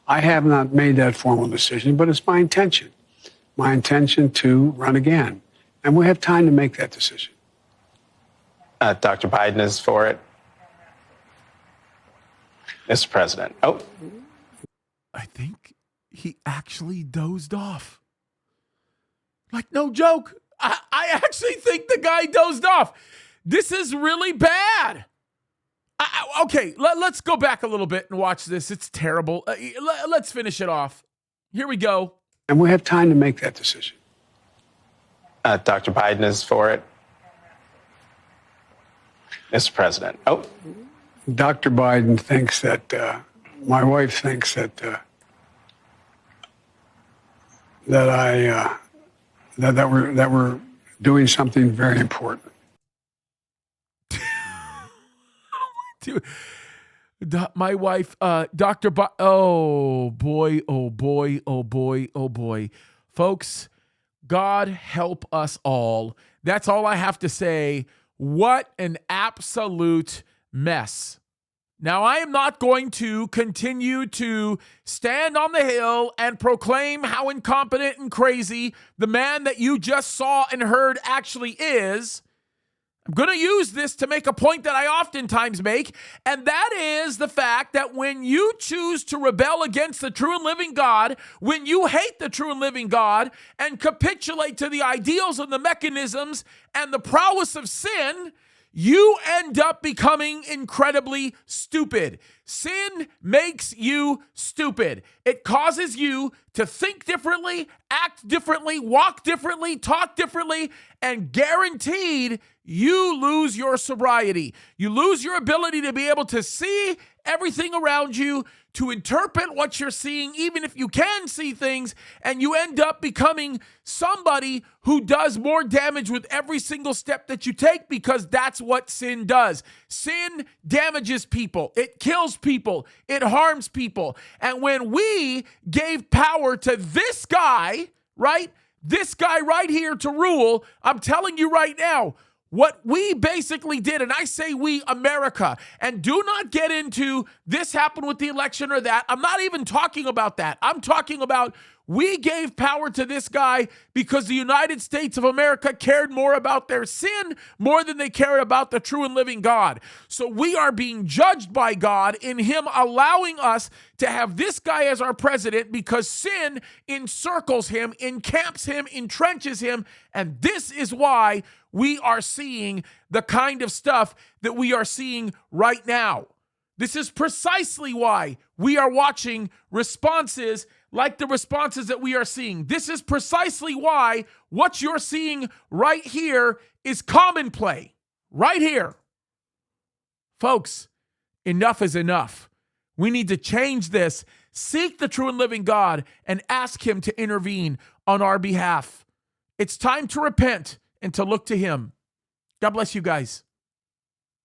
I have not made that formal decision, but it's my intention to run again. And we have time to make that decision. Dr. Biden is for it. Mr. President. Oh. I think he actually dozed off. Like, no joke. I actually think the guy dozed off. This is really bad. Okay, let's go back a little bit and watch this. It's terrible. Let's finish it off. Here we go. And we have time to make that decision. Dr. Biden is for it. Mr. President. Oh. Dr. Biden thinks that, my wife thinks that we're doing something very important. My wife, Dr. Oh boy, oh boy, oh boy, oh boy. Folks, God help us all. That's all I have to say. What an absolute mess. Now, I am not going to continue to stand on the hill and proclaim how incompetent and crazy the man that you just saw and heard actually is. I'm going to use this to make a point that I oftentimes make, and that is the fact that when you choose to rebel against the true and living God, when you hate the true and living God and capitulate to the ideals and the mechanisms and the prowess of sin, you end up becoming incredibly stupid. Sin makes you stupid. It causes you to think differently, act differently, walk differently, talk differently, and guaranteed you lose your sobriety. You lose your ability to be able to see everything around you, to interpret what you're seeing, even if you can see things, and you end up becoming somebody who does more damage with every single step that you take, because that's what sin does. Sin damages people. It kills people. It harms people. And when we gave power to this guy, right? This guy right here to rule, I'm telling you right now, what we basically did, and I say we, America, and do not get into this happened with the election or that. I'm not even talking about that. I'm talking about we gave power to this guy because the United States of America cared more about their sin more than they cared about the true and living God. So we are being judged by God in him allowing us to have this guy as our president because sin encircles him, encamps him, entrenches him, and this is why we are seeing the kind of stuff that we are seeing right now. This is precisely why we are watching responses like the responses that we are seeing. This is precisely why what you're seeing right here is common play. Right here. Folks, enough is enough. We need to change this. Seek the true and living God and ask him to intervene on our behalf. It's time to repent and to look to him. God bless you guys.